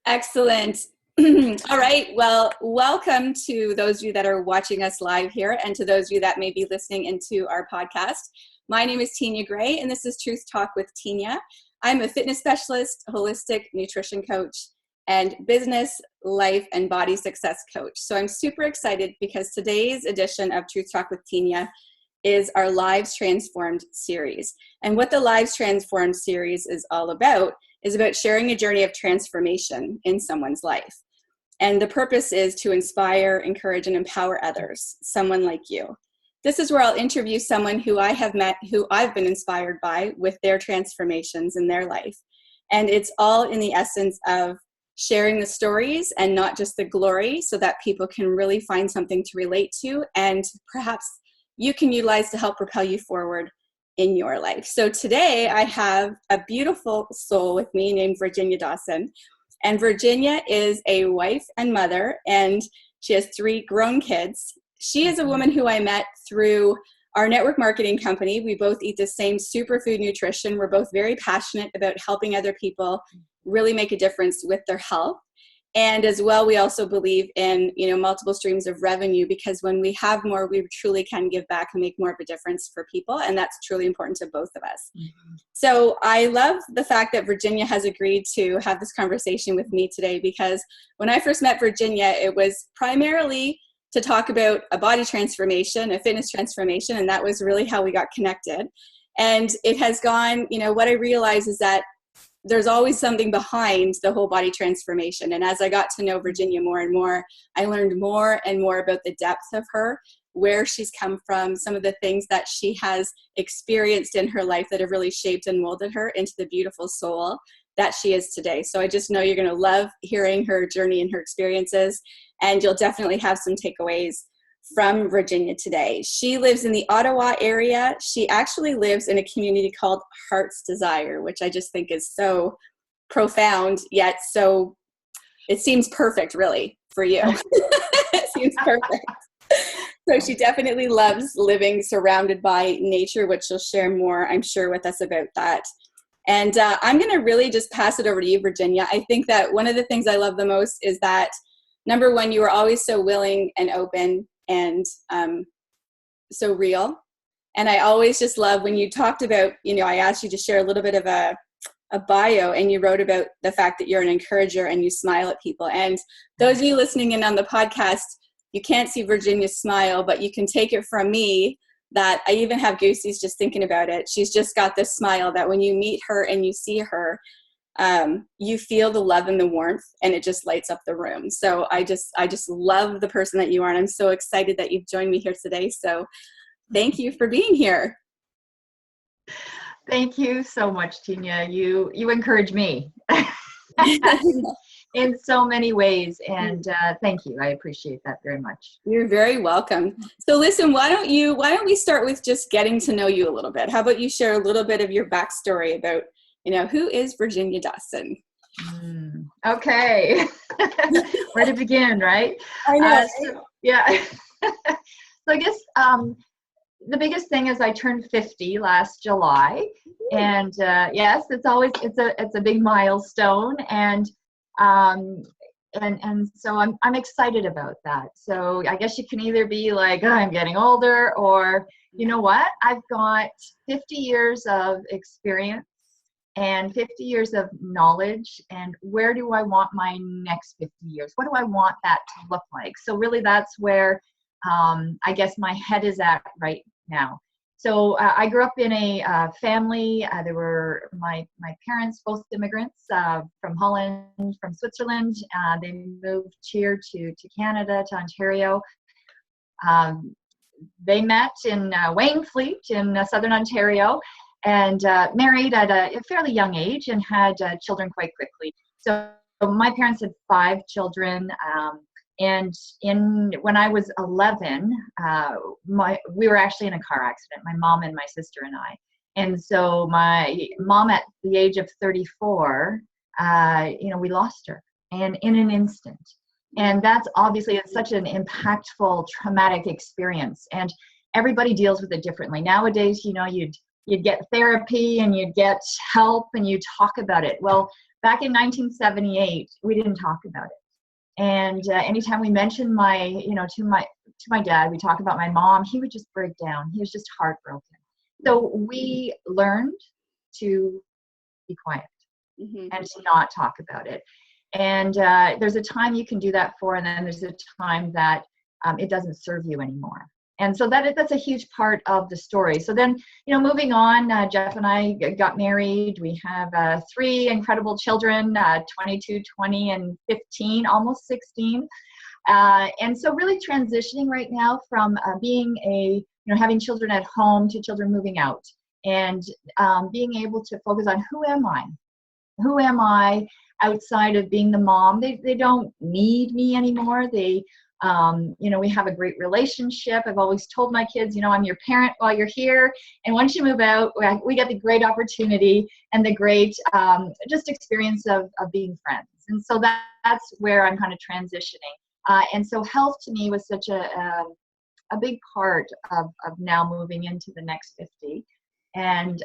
Excellent. All right. Well, welcome to those of you that are watching us live here and to those of you that may be listening into our podcast. My name is Tinya Gray, and this is Truth Talk with Tinya. I'm a fitness specialist, holistic nutrition coach, and business, life, and body success coach. So I'm super excited because today's edition of Truth Talk with Tinya is our Lives Transformed series. And what the Lives Transformed series is about sharing a journey of transformation in someone's life. And the purpose is to inspire, encourage, and empower others, someone like you. This is where I'll interview someone who I have met, who I've been inspired by with their transformations in their life. And it's all in the essence of sharing the stories and not just the glory, so that people can really find something to relate to and perhaps you can utilize to help propel you forward in your life. So today I have a beautiful soul with me named Virginia Dawson. And Virginia is a wife and mother, and she has 3 grown kids. She is a woman who I met through our network marketing company. We both eat the same superfood nutrition. We're both very passionate about helping other people really make a difference with their health. And as well, we also believe in, multiple streams of revenue, because when we have more, we truly can give back and make more of a difference for people. And that's truly important to both of us. Mm-hmm. So I love the fact that Virginia has agreed to have this conversation with me today, because when I first met Virginia, it was primarily to talk about a body transformation, a fitness transformation. And that was really how we got connected. And it has gone, what I realized is that there's always something behind the whole body transformation. And as I got to know Virginia more and more, I learned more and more about the depth of her, where she's come from, some of the things that she has experienced in her life that have really shaped and molded her into the beautiful soul that she is today. So I just know you're going to love hearing her journey and her experiences, and you'll definitely have some takeaways from Virginia today. She lives in the Ottawa area. She actually lives in a community called Heart's Desire, which I just think is so profound, yet so it seems perfect really for you. It seems perfect. So she definitely loves living surrounded by nature, which she'll share more, I'm sure, with us about that. And I'm going to really just pass it over to you, Virginia. I think that one of the things I love the most is that, number one, you are always so willing and open and so real. And I always just love when you talked about, I asked you to share a little bit of a bio, and you wrote about the fact that you're an encourager and you smile at people. And those of you listening in on the podcast, you can't see Virginia's smile, but you can take it from me that I even have goosies just thinking about it. She's just got this smile that when you meet her and you see her, you feel the love and the warmth, and it just lights up the room. So I just love the person that you are, and I'm so excited that you've joined me here today. So thank you for being here. Thank you so much, Tinya. You encourage me in so many ways, and thank you. I appreciate that very much. You're very welcome. So listen, why don't we start with just getting to know you a little bit? How about you share a little bit of your backstory about who is Virginia Dawson? Okay. Where to begin, right? I know. Yeah. So I guess the biggest thing is I turned 50 last July, and yes, it's a big milestone, and so I'm excited about that. So I guess you can either be like, oh, I'm getting older, or you know what? I've got 50 years of experience and 50 years of knowledge, and where do I want my next 50 years? What do I want that to look like? So really that's where I guess my head is at right now. So I grew up in a family. There were my parents, both immigrants from Holland, from Switzerland. They moved here to Canada, to Ontario. They met in Wainfleet in southern Ontario, and married at a fairly young age, and had children quite quickly. So my parents had 5 children, and when I was 11, we were actually in a car accident, my mom and my sister and I. And so my mom, at the age of 34, we lost her, and in an instant. And that's obviously, it's such an impactful, traumatic experience, and everybody deals with it differently. Nowadays, you'd get therapy and you'd get help and you talk about it. Well, back in 1978, we didn't talk about it. And anytime we mentioned to my dad, we talk about my mom, he would just break down. He was just heartbroken. So we learned to be quiet and to not talk about it. And there's a time you can do that for, and then there's a time that it doesn't serve you anymore. And so that's a huge part of the story. So then, moving on, Jeff and I got married. We have 3 incredible children, 22, 20, and 15, almost 16. And so really transitioning right now from being having children at home to children moving out, and being able to focus on who am I? Who am I outside of being the mom? They don't need me anymore. We have a great relationship. I've always told my kids, I'm your parent while you're here. And once you move out, we get the great opportunity and the great just experience of being friends. And so that's where I'm kind of transitioning. And so health to me was such a big part of now moving into the next 50. And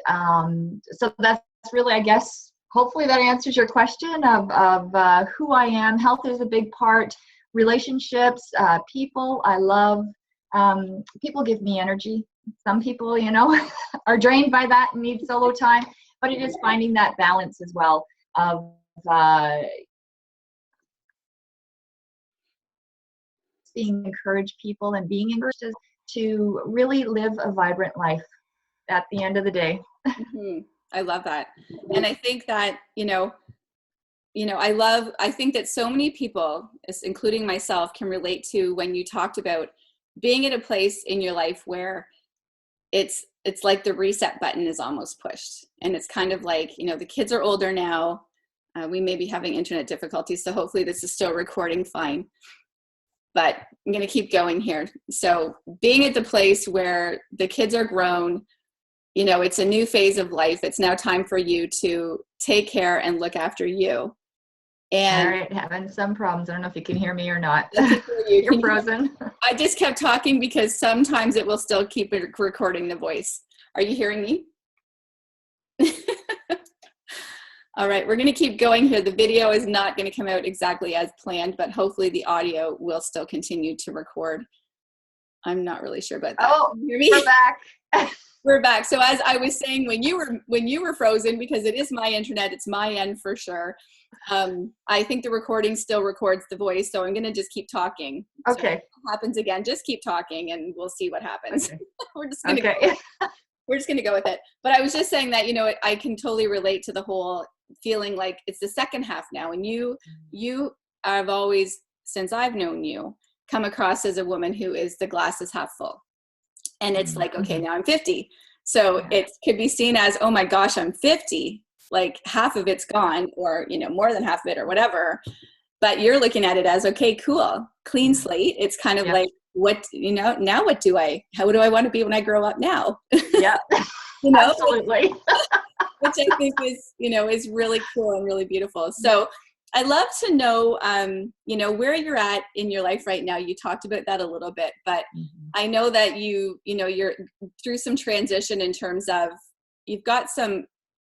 so that's really, I guess, hopefully that answers your question of who I am. Health is a big part. Relationships, people, I love. People give me energy. Some people, are drained by that and need solo time. But it is finding that balance as well of being encouraged people and being encouraged to really live a vibrant life at the end of the day. I love that. And I think that, I think that so many people, including myself, can relate to when you talked about being at a place in your life where it's like the reset button is almost pushed. And it's kind of like, the kids are older now. We may be having internet difficulties, so hopefully this is still recording fine. But I'm going to keep going here. So being at the place where the kids are grown, it's a new phase of life. It's now time for you to take care and look after you. And all right, having some problems. I don't know if you can hear me or not. You're frozen. I just kept talking because sometimes it will still keep recording the voice. Are you hearing me? All right, we're going to keep going here. The video is not going to come out exactly as planned, but hopefully the audio will still continue to record. I'm not really sure about that. Oh, Can you hear me? We're back. We're back. So as I was saying, when you were frozen, because it is my internet, it's my end for sure. I think the recording still records the voice, so I'm going to just keep talking. Okay. So if it happens again, just keep talking, and we'll see what happens. Okay. We're just going to go with it. But I was just saying that I can totally relate to the whole feeling like it's the second half now, and you have always, since I've known you, come across as a woman who is the glass is half full. And it's like, okay, now I'm 50. So it could be seen as, oh my gosh, I'm 50. Like half of it's gone, or, more than half of it or whatever. But you're looking at it as, okay, cool, clean slate. It's kind of like, now what do how do I want to be when I grow up now? Yeah, absolutely. Which I think is really cool and really beautiful. So I'd love to know, where you're at in your life right now. You talked about that a little bit, but I know that you're through some transition in terms of you've got some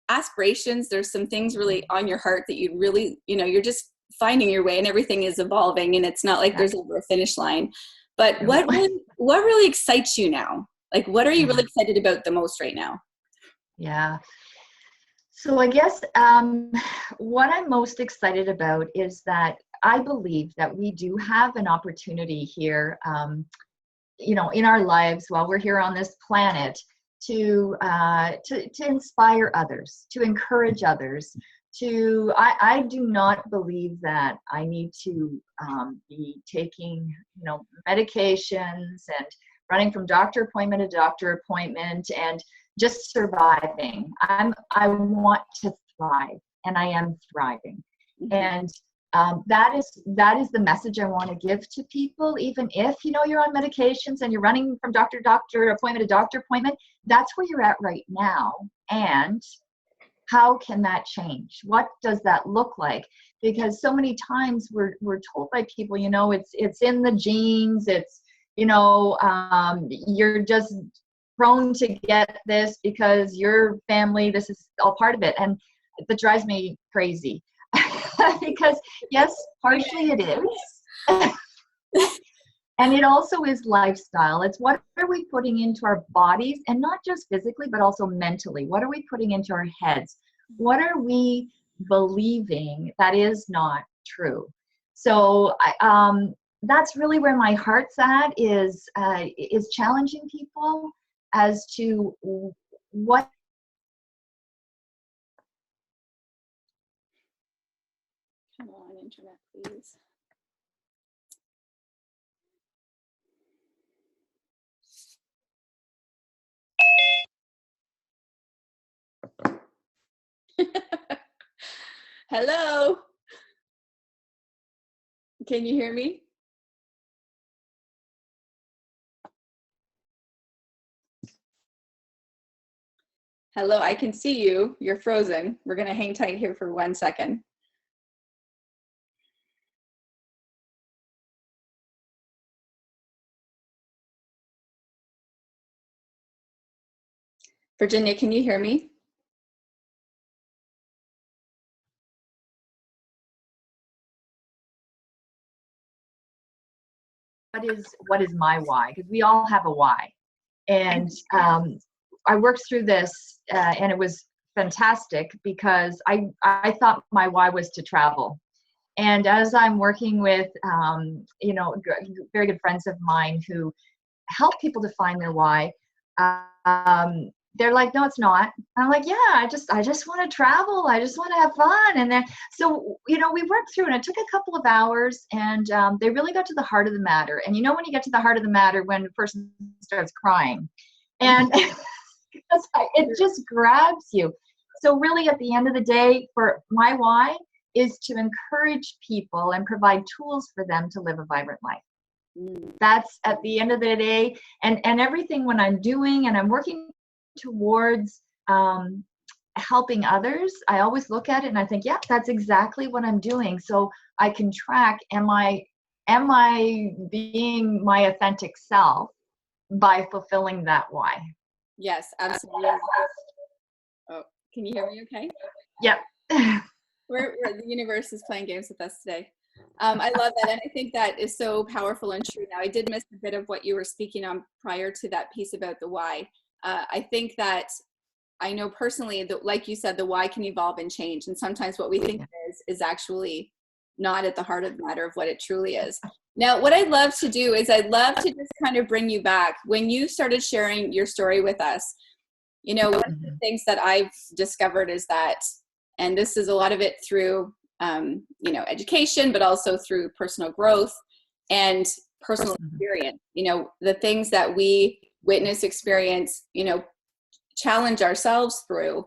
aspirations. There's some things really on your heart that you really, you're just finding your way, and everything is evolving, and it's not like there's ever a finish line. But what really excites you now? Like, what are you really excited about the most right now? Yeah. So I guess what I'm most excited about is that I believe that we do have an opportunity here, in our lives while we're here on this planet to inspire others, to encourage others. I do not believe that I need to be taking, medications and running from doctor appointment to doctor appointment and just surviving. I want to thrive, and I am thriving. And that is the message I want to give to people, even if, you're on medications and you're running from doctor to doctor appointment to doctor appointment. That's where you're at right now. And how can that change? What does that look like? Because so many times we're told by people, it's in the genes. It's, you're just prone to get this because your family, this is all part of it. And that drives me crazy. because yes, partially it is. And it also is lifestyle. It's what are we putting into our bodies, and not just physically, but also mentally. What are we putting into our heads? What are we believing that is not true? So that's really where my heart's at, is challenging people as to what. Come on, internet, please. Hello. Can you hear me? Hello, I can see you. You're frozen. We're going to hang tight here for 1 second. Virginia, can you hear me? What is my why? Because we all have a why. And I worked through this and it was fantastic, because I thought my why was to travel. And as I'm working with, very good friends of mine who help people to find their why, they're like, no, it's not. And I'm like, yeah, I just want to travel. I just want to have fun. And then, so, we worked through, and it took a couple of hours, and they really got to the heart of the matter. And when you get to the heart of the matter, when the person starts crying, and it just grabs you. So really, at the end of the day, for my why is to encourage people and provide tools for them to live a vibrant life. That's at the end of the day, and everything when I'm doing and I'm working towards helping others, I always look at it and I think, yeah, that's exactly what I'm doing. So I can track, am I being my authentic self by fulfilling that why? Yes, absolutely. Oh, can you hear me okay? Yep. The universe is playing games with us today. I love that, and I think that is so powerful and true. Now, I did miss a bit of what you were speaking on prior to that piece about the why. I think that I know personally that, like you said, the why can evolve and change, and sometimes what we think is actually not at the heart of the matter of what it truly is. Now, what I'd love to do is I'd love to just kind of bring you back. When you started sharing your story with us, one of the things that I've discovered is that, and this is a lot of it through education, but also through personal growth and personal experience. The things that we witness, experience, challenge ourselves through,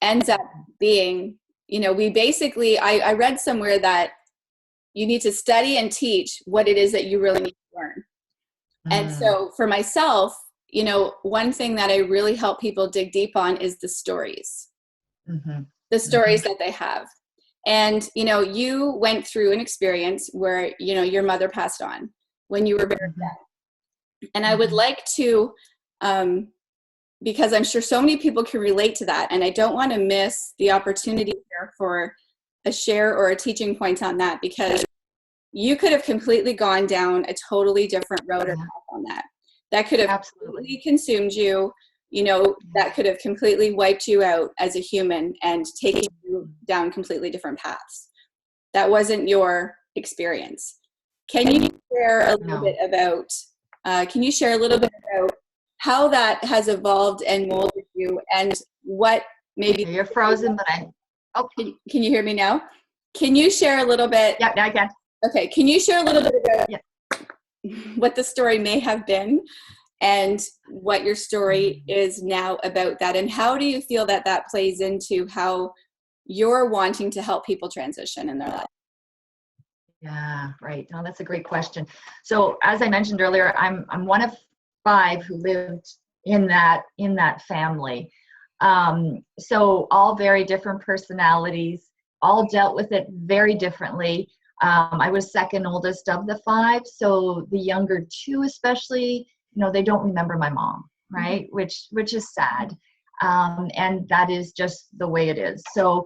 ends up being, we basically, I read somewhere that you need to study and teach what it is that you really need to learn. And so for myself, one thing that I really help people dig deep on is the stories, the stories that they have. And, you went through an experience where, your mother passed on when you were very young. And I would like to, because I'm sure so many people can relate to that, and I don't want to miss the opportunity here for a share or a teaching point on that, because you could have completely gone down a totally different road or path on that. That could have absolutely consumed you, that could have completely wiped you out as a human and taken you down completely different paths. That wasn't your experience. Can you share a little bit about, how that has evolved and molded you, and what maybe— You're frozen, but can you hear me now? Can you share a little bit? Yeah, I can. Okay, can you share a little bit about what the story may have been and what your story is now about that, and how do you feel that plays into how you're wanting to help people transition in their life? Yeah, right. No, that's a great question. So as I mentioned earlier, I'm one of 5 who lived in that family. So all very different personalities, all dealt with it very differently. I was second oldest of the 5, so the younger 2 especially, they don't remember my mom, right? Which is sad, and that is just the way it is. So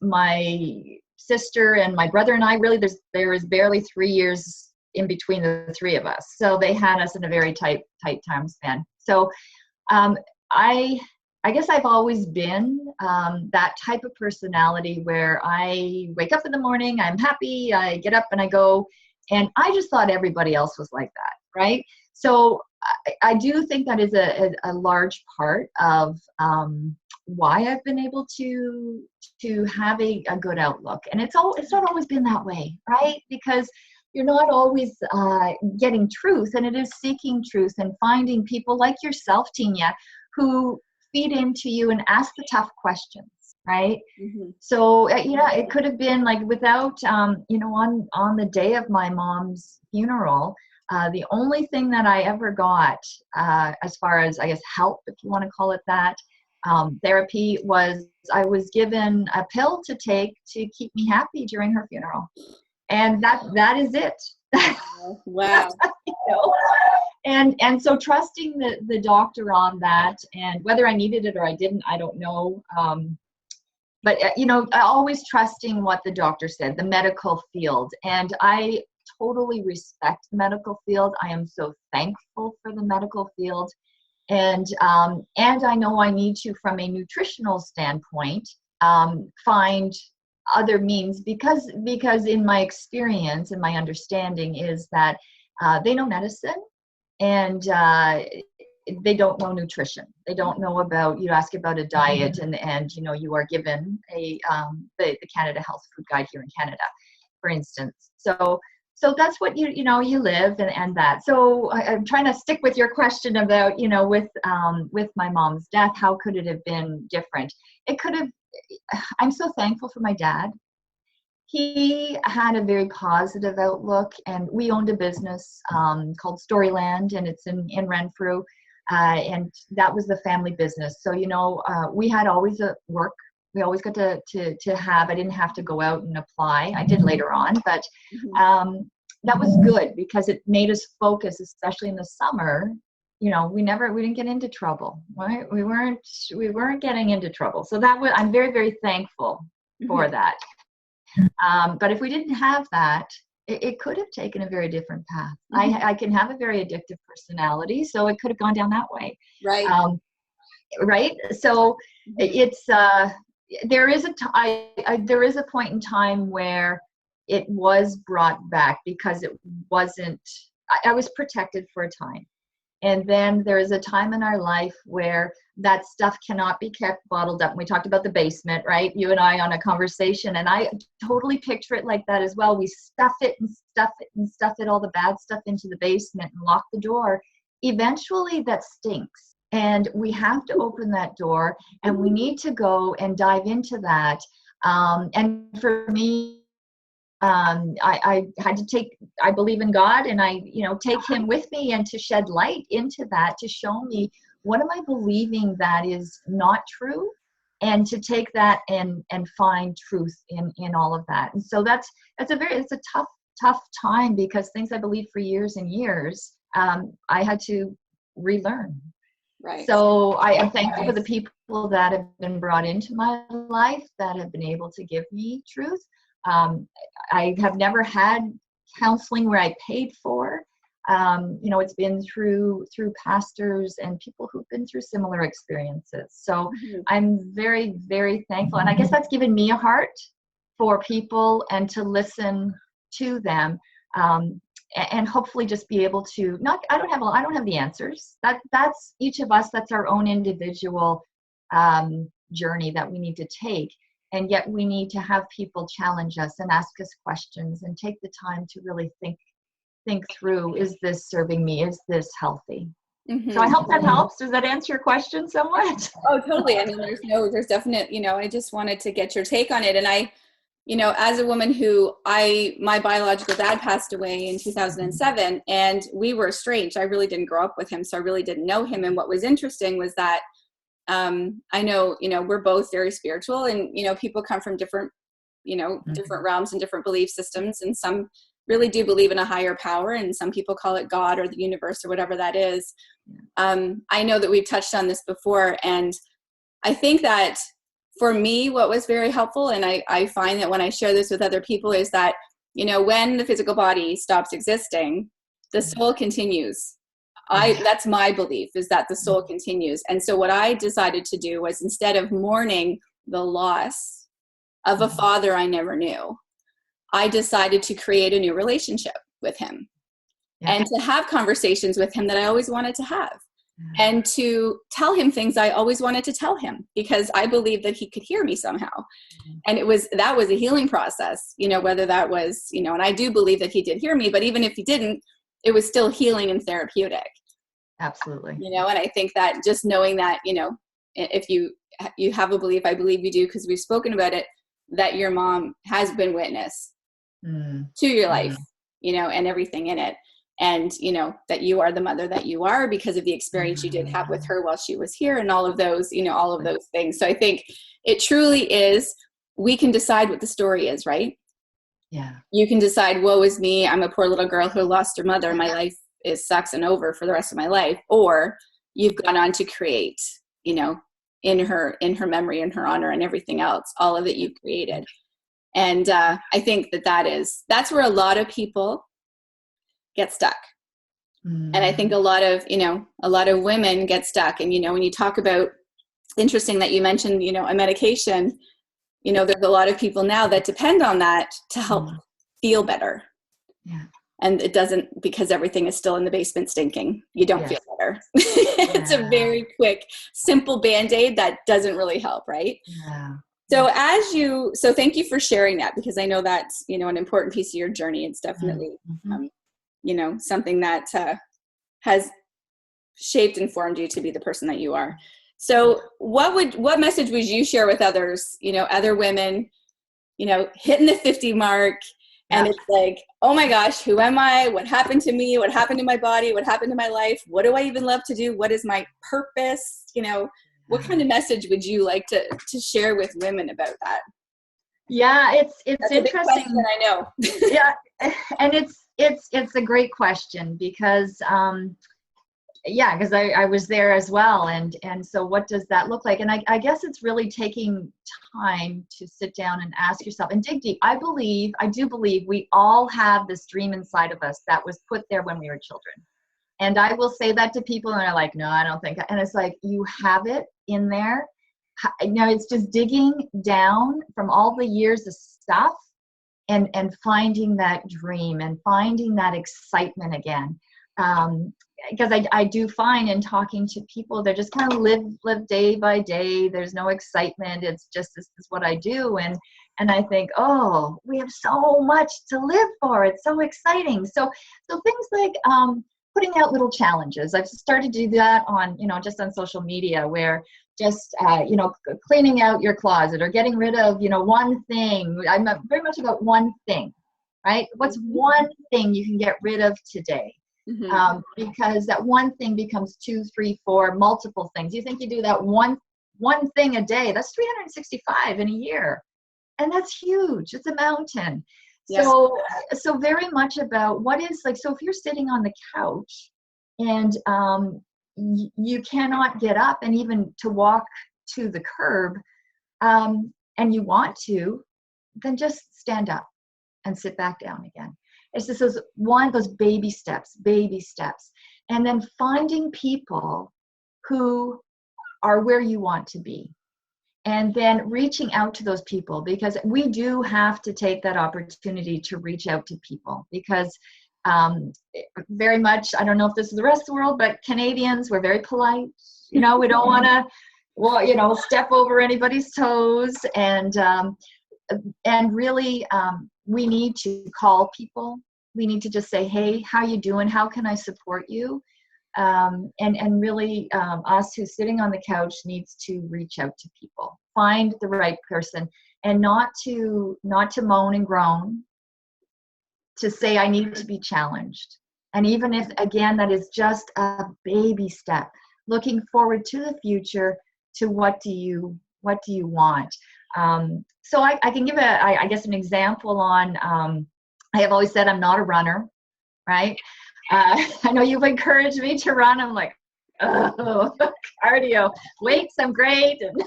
my sister and my brother and I, really, there is barely 3 years in between the three of us. So they had us in a very tight time span. So I guess I've always been that type of personality where I wake up in the morning, I'm happy, I get up and I go, and I just thought everybody else was like that, right? So I do think that is a large part of why I've been able to have a good outlook. And it's not always been that way, right? Because you're not always getting truth, and it is seeking truth and finding people like yourself, Tinya, who feed into you and ask the tough questions, right? Mm-hmm. So it could have been like without on the day of my mom's funeral, the only thing that I ever got as far as, I guess, help, if you want to call it that, therapy, was I was given a pill to take to keep me happy during her funeral, and that is it. Wow. And so trusting the doctor on that, and whether I needed it or I didn't, I don't know. But always trusting what the doctor said, the medical field. And I totally respect the medical field. I am so thankful for the medical field. And I know I need to, from a nutritional standpoint, find other means, because in my experience and my understanding is that they know medicine, and they don't know nutrition. They don't know about, you ask about a diet, and you are given the Canada Health Food Guide here in Canada, for instance. So that's what you live and that. So I'm trying to stick with your question about, with my mom's death, how could it have been different? It could have. I'm so thankful for my dad. He had a very positive outlook, and we owned a business called Storyland, and it's in Renfrew, and that was the family business. So we had always a work. We always got to have. I didn't have to go out and apply. I did later on, but that was good because it made us focus, especially in the summer. We didn't get into trouble. Right? We weren't getting into trouble. So I'm very, very thankful for that. But if we didn't have that, it could have taken a very different path. I can have a very addictive personality, so it could have gone down that way. Right. Right. So it's there is a point in time where it was brought back because it wasn't. I was protected for a time. And then there is a time in our life where that stuff cannot be kept bottled up. And we talked about the basement, right? You and I on a conversation, and I totally picture it like that as well. We stuff it and stuff it and stuff it, all the bad stuff, into the basement and lock the door. Eventually that stinks. And we have to open that door, and we need to go and dive into that. And for me, I had to I believe in God, and I, take him with me, and to shed light into that, to show me what am I believing that is not true, and to take that and find truth in all of that. And so it's a tough time, because things I believed for years and years, I had to relearn. Right. So I am thankful for the people that have been brought into my life that have been able to give me truth. I have never had counseling where I paid for. It's been through pastors and people who've been through similar experiences. So I'm very, very thankful. And I guess that's given me a heart for people, and to listen to them, and hopefully just be able to I don't have the answers. That's each of us. That's our own individual journey that we need to take. And yet we need to have people challenge us and ask us questions, and take the time to really think through, is this serving me? Is this healthy? So I hope that helps. Does that answer your question somewhat? Oh, totally. I mean, there's definite, I just wanted to get your take on it. And I, as a woman who my biological dad passed away in 2007, and we were estranged. I really didn't grow up with him, so I really didn't know him. And what was interesting was that I know, we're both very spiritual, and, people come from different, different realms and different belief systems. And some really do believe in a higher power, and some people call it God or the universe or whatever that is. I know that we've touched on this before. And I think that for me, what was very helpful, and I find that when I share this with other people, is that, when the physical body stops existing, the soul continues. That's my belief, is that the soul continues. And so what I decided to do was, instead of mourning the loss of a father I never knew, I decided to create a new relationship with him, and to have conversations with him that I always wanted to have, and to tell him things I always wanted to tell him, because I believed that he could hear me somehow. And that was a healing process, whether that was, and I do believe that he did hear me, but even if he didn't, it was still healing and therapeutic. Absolutely. And I think that just knowing that, if you have a belief, I believe you do, because we've spoken about it, that your mom has been witness to your life, and everything in it. And, that you are the mother that you are because of the experience you did have with her while she was here, and all of those, all of those things. So I think it truly is, we can decide what the story is, right? Yeah. You can decide, woe is me, I'm a poor little girl who lost her mother. My life sucks and over for the rest of my life. Or you've gone on to create, in her memory and her honor and everything else, all of it you've created. And I think that's where a lot of people get stuck. And I think a lot of women get stuck. And, when you talk about, interesting that you mentioned, a medication, there's a lot of people now that depend on that to help feel better. Yeah. And it doesn't, because everything is still in the basement stinking. You don't feel better. It's a very quick, simple Band-Aid that doesn't really help, right? Yeah. So thank you for sharing that, because I know that's, an important piece of your journey. It's definitely, something that has shaped and formed you to be the person that you are. So what message would you share with others, other women, hitting the 50 mark, and it's like, oh my gosh, who am I? What happened to me? What happened to my body? What happened to my life? What do I even love to do? What is my purpose? What kind of message would you like to share with women about that? Yeah, it's That's interesting. A big question, I know. Yeah, and it's a great question, because because I was there as well, and so what does that look like? And I guess it's really taking time to sit down and ask yourself and dig deep. I do believe we all have this dream inside of us that was put there when we were children. And I will say that to people, and they're like, no, I don't think. And it's like, you have it in there. It's just digging down from all the years of stuff and finding that dream and finding that excitement again. Because I do find, in talking to people, they're just kind of live day by day. There's no excitement. It's just, this is what I do. And I think, oh, we have so much to live for. It's so exciting. So things like putting out little challenges. I've started to do that on, just on social media, where just, cleaning out your closet or getting rid of, one thing. I'm very much about one thing, right? What's one thing you can get rid of today? Because that one thing becomes 2, 3, 4, multiple things. You think you do that one thing a day, that's 365 in a year. And that's huge. It's a mountain. Yes. So very much about what is like, so if you're sitting on the couch and you cannot get up and even to walk to the curb, and you want to, then just stand up and sit back down again. It's just those baby steps, and then finding people who are where you want to be, and then reaching out to those people, because we do have to take that opportunity to reach out to people, because very much, I don't know if this is the rest of the world, but Canadians, we're very polite. We don't want to, step over anybody's toes, and really, we need to call people. We need to just say, hey, how you doing? How can I support you? And really, us who's sitting on the couch needs to reach out to people, find the right person, and not to moan and groan, to say, I need to be challenged. And even if, again, that is just a baby step, looking forward to the future, to what do you want? So I can give I guess an example on, I have always said I'm not a runner, right? I know you've encouraged me to run. I'm like, oh, cardio, weights, I'm great. And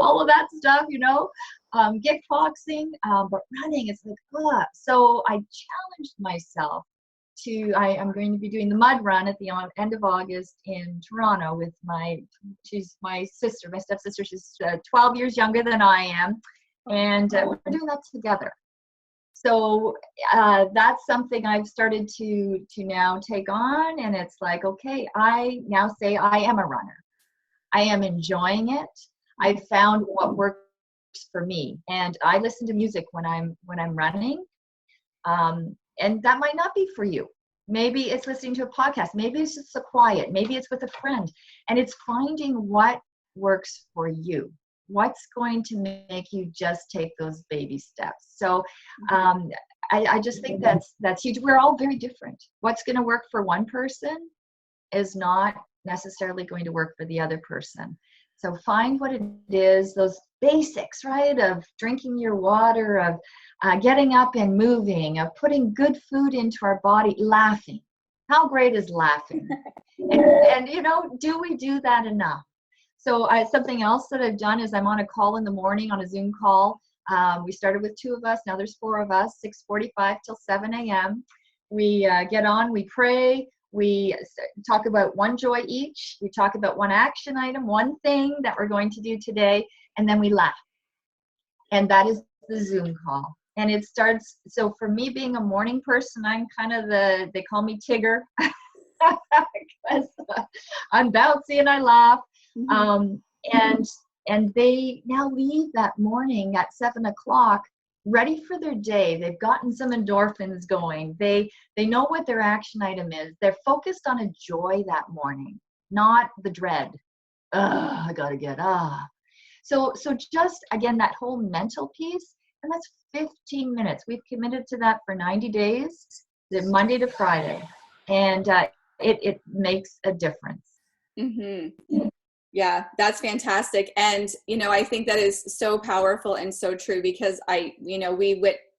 all of that stuff, kickboxing, but running, it's like, ugh. So I challenged myself I'm going to be doing the mud run at the end of August in Toronto with she's my sister, my stepsister. She's 12 years younger than I am. And we're doing that together. So that's something I've started to now take on. And it's like, okay, I now say I am a runner. I am enjoying it. I've found what works for me. And I listen to music when I'm running. And that might not be for you. Maybe it's listening to a podcast. Maybe it's just a quiet. Maybe it's with a friend. And it's finding what works for you. What's going to make you just take those baby steps. So I just think that's huge. We're all very different. What's going to work for one person is not necessarily going to work for the other person. So find what it is, those basics, right, of drinking your water, of getting up and moving, of putting good food into our body, laughing. How great is laughing? and do we do that enough? So something else that I've done is I'm on a call in the morning, on a Zoom call. We started with 2 of us. Now there's 4 of us, 6:45 till 7 a.m. We get on, we pray. We talk about one joy each. We talk about one action item, one thing that we're going to do today, and then we laugh. And that is the Zoom call. And it starts, so for me being a morning person, I'm kind of they call me Tigger, because I'm bouncy and I laugh. And they now leave that morning at 7 o'clock ready for their day. They've gotten some endorphins going. They know what their action item is. They're focused on a joy that morning, not the dread. I gotta get So just again, that whole mental piece, and that's 15 minutes. We've committed to that for 90 days, Monday to Friday, and it makes a difference. Mm-hmm. Yeah, that's fantastic. And, I think that is so powerful and so true, because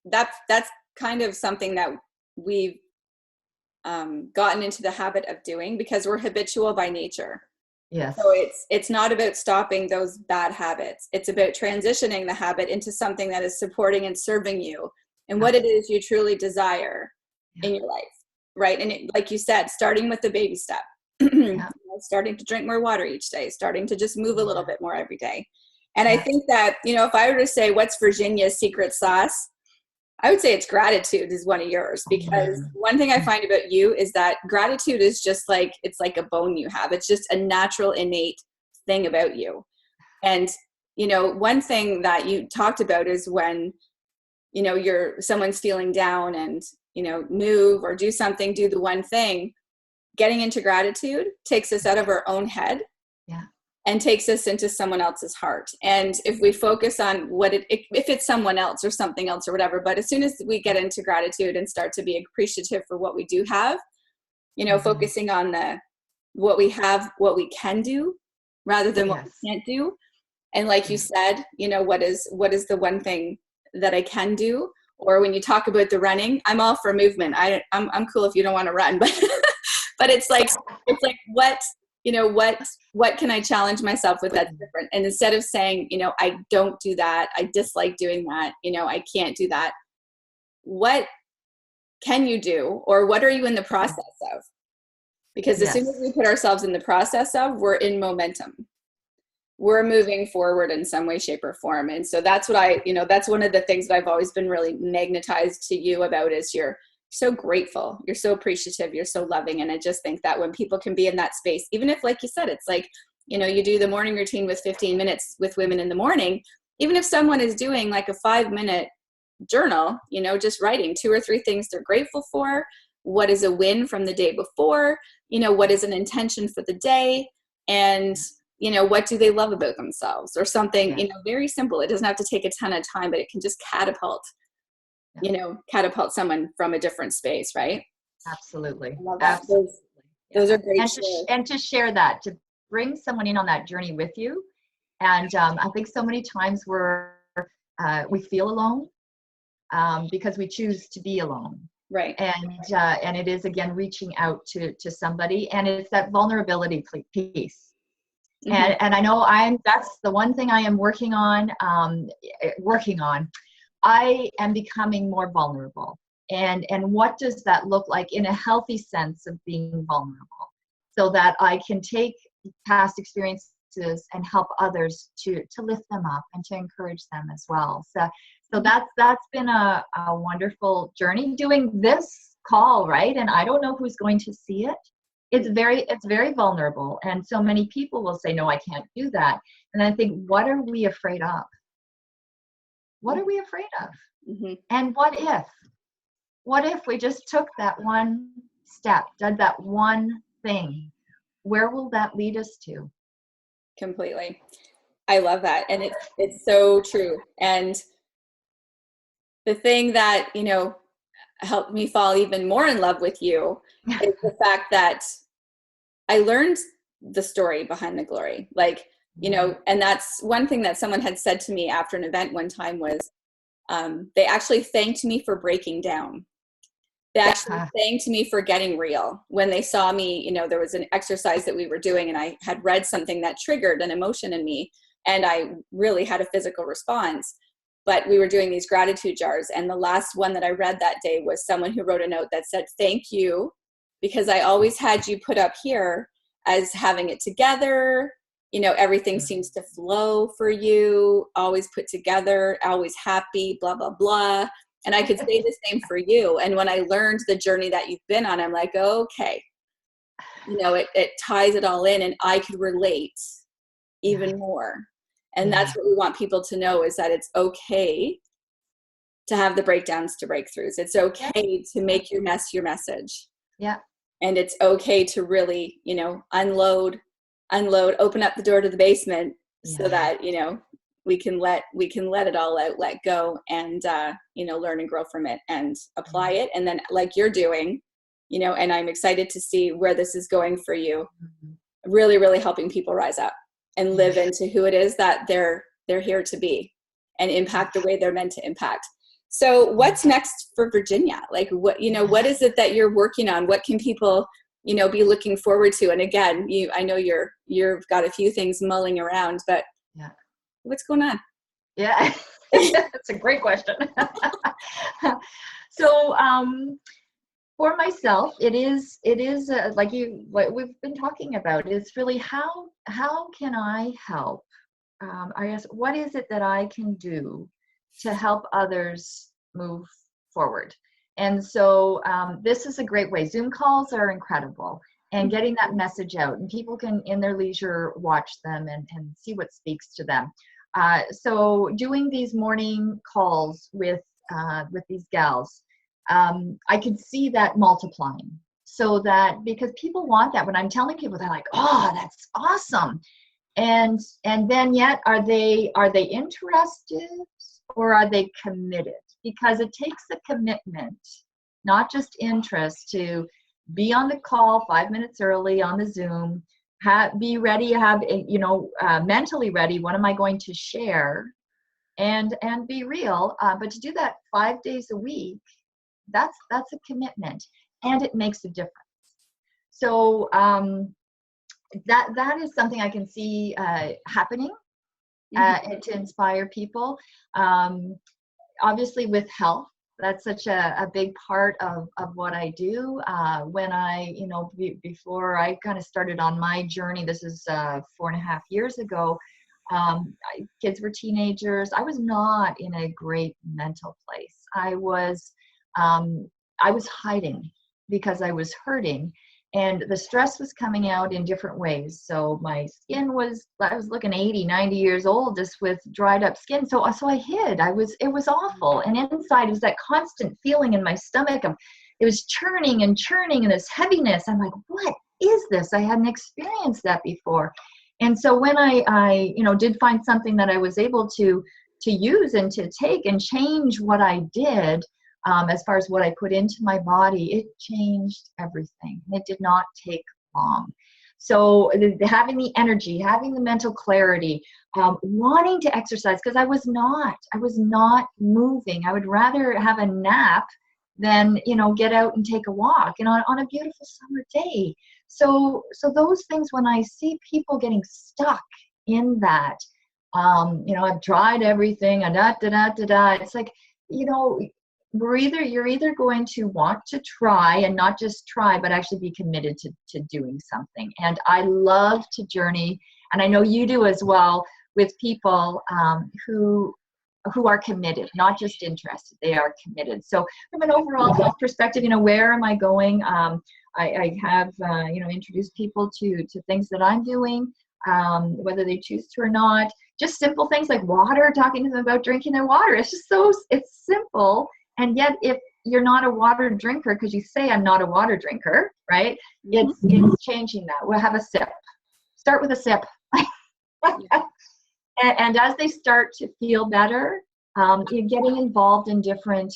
that's kind of something that we've gotten into the habit of doing because we're habitual by nature. Yes. So it's not about stopping those bad habits. It's about transitioning the habit into something that is supporting and serving you and what it is you truly desire in your life. Right. And like you said, starting with the baby step. Starting to drink more water each day, starting to just move a little bit more every day. And I think that, if I were to say what's Virginia's secret sauce, I would say it's gratitude is one of yours, because one thing I find about you is that gratitude is just like, it's like a bone you have. It's just a natural, innate thing about you. And, one thing that you talked about is when, someone's feeling down and, move or do something, do the one thing. Getting into gratitude takes us out of our own head and takes us into someone else's heart. And if we focus on if it's someone else or something else or whatever, but as soon as we get into gratitude and start to be appreciative for what we do have, focusing on what we have, what we can do rather than what we can't do. And like you said, what is the one thing that I can do? Or when you talk about the running, I'm all for movement. I'm cool if you don't want to run, but but it's like what can I challenge myself with that's different? And instead of saying, I don't do that, I dislike doing that, I can't do that. What can you do, or what are you in the process of? Because as soon as we put ourselves in the process of, we're in momentum. We're moving forward in some way, shape, or form. And so that's what that's one of the things that I've always been really magnetized to you about is you're so grateful, you're so appreciative, you're so loving. And I just think that when people can be in that space, even if, like you said, it's like, you do the morning routine with 15 minutes with women in the morning, even if someone is doing like a 5-minute journal, just writing 2 or 3 things they're grateful for, what is a win from the day before, what is an intention for the day, and what do they love about themselves, or something, very simple. It doesn't have to take a ton of time, but it can just catapult someone from a different space, right? Absolutely. Absolutely. Those are great. And to share that, to bring someone in on that journey with you. And I think so many times we feel alone because we choose to be alone. Right. And it is, again, reaching out to somebody. And it's that vulnerability piece. And I know that's the one thing I am working on. I am becoming more vulnerable. And what does that look like in a healthy sense of being vulnerable, so that I can take past experiences and help others to lift them up and to encourage them as well. So that's been a wonderful journey doing this call, right? And I don't know who's going to see it. It's very vulnerable. And so many people will say, no, I can't do that. And I think, what are we afraid of? What are we afraid of? Mm-hmm. And what if we just took that one step, did that one thing? Where will that lead us to? Completely. I love that. And it's so true. And the thing that, helped me fall even more in love with you is the fact that I learned the story behind the glory. And that's one thing that someone had said to me after an event one time was, they actually thanked me for breaking down. They actually thanked me for getting real. When they saw me, there was an exercise that we were doing and I had read something that triggered an emotion in me and I really had a physical response. But we were doing these gratitude jars. And the last one that I read that day was someone who wrote a note that said, thank you, because I always had you put up here as having it together. Everything seems to flow for you, always put together, always happy, blah, blah, blah. And I could say the same for you. And when I learned the journey that you've been on, I'm like, okay, it ties it all in and I could relate even more. And that's what we want people to know, is that it's okay to have the breakdowns to breakthroughs. It's okay to make your mess your message. Yeah. And it's okay to really, unload, open up the door to the basement so that, we can let it all out, let go, and, learn and grow from it and apply it. And then like you're doing, and I'm excited to see where this is going for you, really, really helping people rise up and live into who it is that they're here to be and impact the way they're meant to impact. So what's next for Virginia? Like what is it that you're working on? What can people, be looking forward to? And again, I know you've got a few things mulling around, but what's going on? Yeah, that's a great question. So, for myself, it is like what we've been talking about. It's really how can I help? I guess, what is it that I can do to help others move forward? And so this is a great way. Zoom calls are incredible, and getting that message out, and people can in their leisure watch them and see what speaks to them. So doing these morning calls with these gals, I could see that multiplying, so that, because people want that. When I'm telling people, they're like, oh, that's awesome. And then yet, are they interested, or are they committed? Because it takes a commitment, not just interest, to be on the call 5 minutes early on the Zoom, be ready, mentally ready. What am I going to share? And be real. But to do that 5 days a week, that's a commitment, and it makes a difference. So that is something I can see happening and to inspire people. Obviously with health, that's such a big part of what I do. When I, before I kind of started on my journey, this is 4.5 years ago, kids were teenagers. I was not in a great mental place. I was hiding because I was hurting, and the stress was coming out in different ways. So my skin I was looking 80, 90 years old, just with dried up skin. So I hid. It was awful. And inside, it was that constant feeling in my stomach of, it was churning and this heaviness. I'm like, what is this? I hadn't experienced that before. And so when I did find something that I was able to use and to take and change what I did, as far as what I put into my body, it changed everything. It did not take long. So having the energy, having the mental clarity, wanting to exercise, because I was not moving. I would rather have a nap than, get out and take a walk, and on a beautiful summer day. So those things, when I see people getting stuck in that, I've tried everything and it's like, you're either going to want to try and not just try, but actually be committed to doing something. And I love to journey, and I know you do as well, with people who are committed, not just interested. They are committed. So from an overall health perspective, where am I going? I have, introduced people to things that I'm doing, whether they choose to or not. Just simple things like water, talking to them about drinking their water. It's just it's simple. And yet, if you're not a water drinker, because you say I'm not a water drinker, right? It's changing that. We'll have a sip. Start with a sip. And as they start to feel better, you're getting involved in different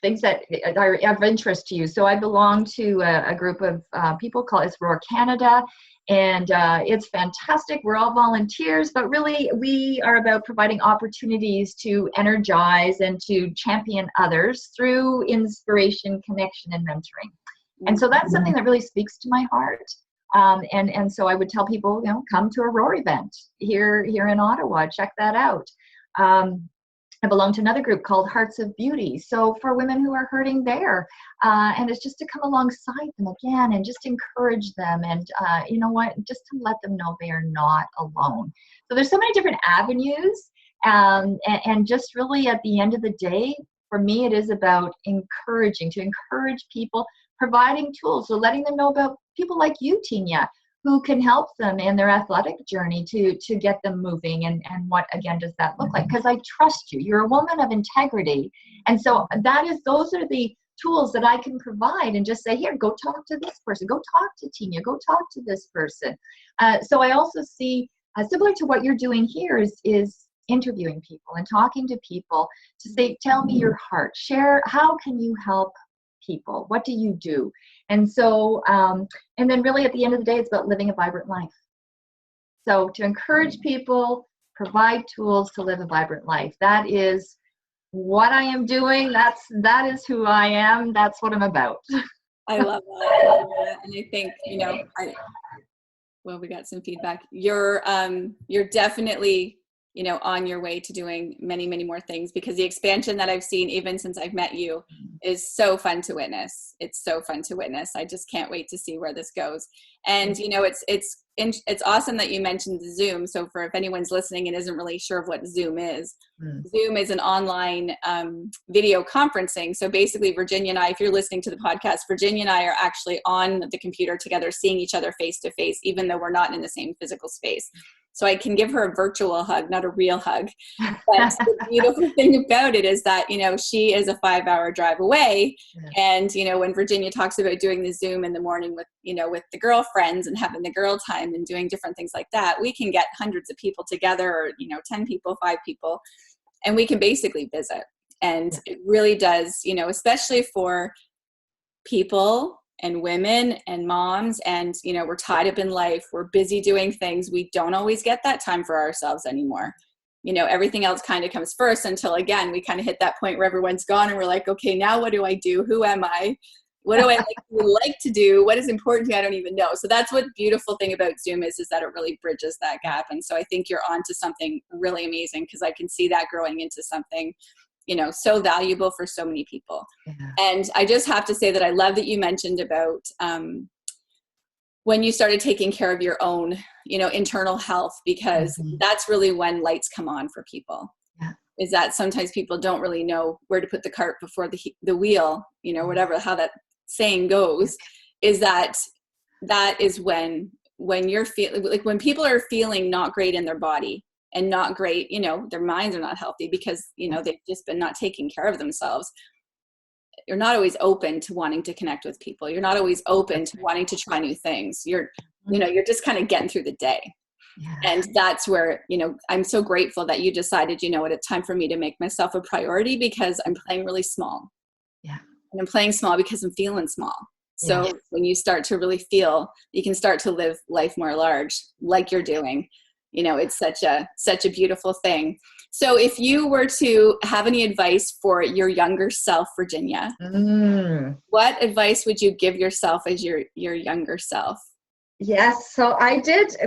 things that are of interest to you. So I belong to a group of people called Roar Canada, and it's fantastic. We're all volunteers, but really we are about providing opportunities to energize and to champion others through inspiration, connection, and mentoring. And so that's something that really speaks to my heart. And so I would tell people, come to a Roar event here in Ottawa. Check that out. I belong to another group called Hearts of Beauty. So for women who are hurting there, and it's just to come alongside them again and just encourage them, and just to let them know they are not alone. So there's so many different avenues, and just really at the end of the day, for me, it is about to encourage people, providing tools, so letting them know about people like you, Tinya, who can help them in their athletic journey to get them moving. And what, again, does that look like? Because I trust you. You're a woman of integrity. And so those are the tools that I can provide, and just say, here, go talk to this person. Go talk to Tinya. Go talk to this person. So I also see, similar to what you're doing here, is interviewing people and talking to people to say, tell me your heart. Share, how can you help people? What do you do? And so, and then really at the end of the day, it's about living a vibrant life. So to encourage people, provide tools to live a vibrant life. That is what I am doing. That is who I am. That's what I'm about. I love that. And I think, we got some feedback. You're definitely, on your way to doing many, many more things, because the expansion that I've seen, even since I've met you, is so fun to witness. It's so fun to witness. I just can't wait to see where this goes. And, it's awesome that you mentioned the Zoom. So for if anyone's listening and isn't really sure of what Zoom is, Zoom is an online video conferencing. So basically, Virginia and I, if you're listening to the podcast, Virginia and I are actually on the computer together, seeing each other face to face, even though we're not in the same physical space. So I can give her a virtual hug, not a real hug. But the beautiful thing about it is that, she is a 5-hour drive away. And, when Virginia talks about doing the Zoom in the morning with, with the girlfriends and having the girl time and doing different things like that, we can get hundreds of people together, or, 10 people, 5 people, and we can basically visit. And it really does, especially for people and women and moms, and we're tied up in life, we're busy doing things, we don't always get that time for ourselves anymore. Everything else kind of comes first, until again we kind of hit that point where everyone's gone and we're like, okay, now what do I do? Who am I? What do I like to do? What is important to me? I don't even know. So that's what beautiful thing about Zoom is that it really bridges that gap. And so I think you're onto something really amazing, because I can see that growing into something so valuable for so many people. And I just have to say that I love that you mentioned about when you started taking care of your own, internal health, because that's really when lights come on for people. Is that sometimes people don't really know where to put the cart before the wheel, whatever, how that saying goes, is that is when you're feeling like, when people are feeling not great in their body, and not great, their minds are not healthy because, they've just been not taking care of themselves. You're not always open to wanting to connect with people. You're not always open to wanting to try new things. You're just kind of getting through the day. And that's where, I'm so grateful that you decided, it's time for me to make myself a priority, because I'm playing really small. And I'm playing small because I'm feeling small. So when you start to really feel, you can start to live life more large, like you're doing. it's such a beautiful thing. So if you were to have any advice for your younger self, Virginia, what advice would you give yourself as your younger self? Yes, so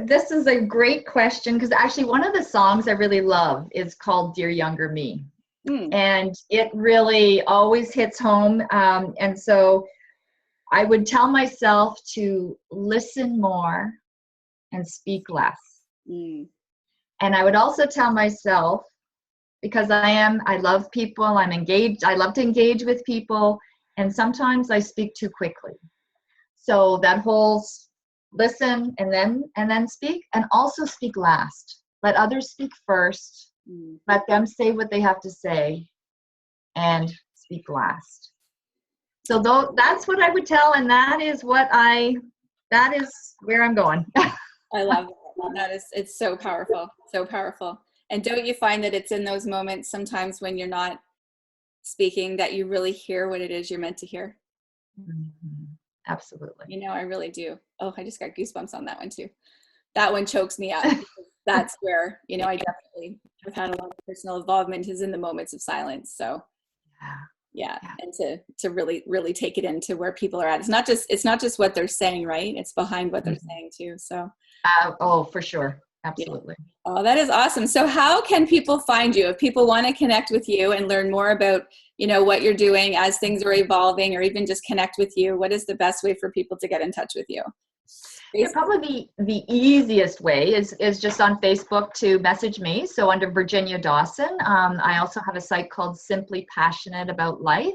this is a great question, because actually one of the songs I really love is called Dear Younger Me. And it really always hits home. And so I would tell myself to listen more and speak less. And I would also tell myself, because I love people, I'm engaged, I love to engage with people, and sometimes I speak too quickly. So that whole listen and then speak, and also speak last. Let others speak first. Let them say what they have to say, and speak last. So that's what I would tell, and that is where I'm going. I love that. It's so powerful, so powerful. And don't you find that it's in those moments sometimes when you're not speaking that you really hear what it is you're meant to hear? Absolutely. I really do. Oh, I just got goosebumps on that one too. That one chokes me up. That's where, I definitely have had a lot of personal involvement is in the moments of silence. So yeah. And to really, really take it into where people are at. It's not just what they're saying, right? It's behind what they're saying too. So. For sure. Absolutely. Yeah. Oh, that is awesome. So how can people find you if people want to connect with you and learn more about, what you're doing as things are evolving, or even just connect with you? What is the best way for people to get in touch with you? Yeah, probably the easiest way is just on Facebook to message me. So under Virginia Dawson, I also have a site called Simply Passionate About Life.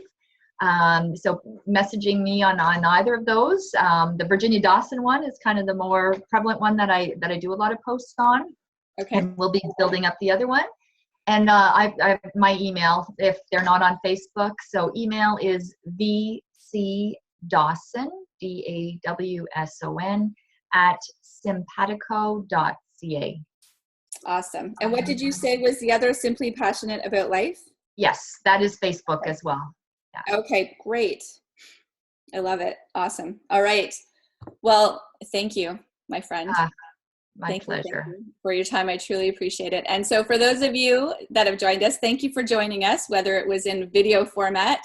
So messaging me on either of those. The Virginia Dawson one is kind of the more prevalent one that I do a lot of posts on. Okay. And we'll be building up the other one. And I have my email if they're not on Facebook. So email is vcdawson, DAWSON, @simpatico.ca. Awesome. And what did you say was the other, Simply Passionate About Life? Yes, that is Facebook as well. Yeah. Okay, great. I love it. Awesome. All right. Well, thank you, my friend. My pleasure. Thank you for your time. I truly appreciate it. And so for those of you that have joined us, thank you for joining us, whether it was in video format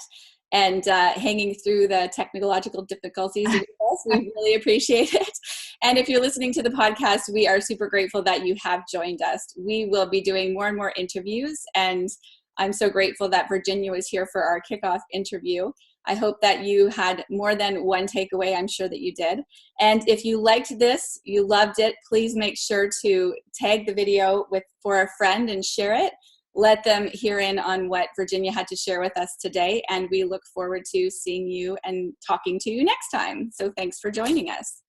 and hanging through the technological difficulties with us. We really appreciate it. And if you're listening to the podcast, we are super grateful that you have joined us. We will be doing more and more interviews, and I'm so grateful that Virginia was here for our kickoff interview. I hope that you had more than one takeaway. I'm sure that you did. And if you liked this, you loved it, please make sure to tag the video for a friend and share it. Let them hear in on what Virginia had to share with us today. And we look forward to seeing you and talking to you next time. So thanks for joining us.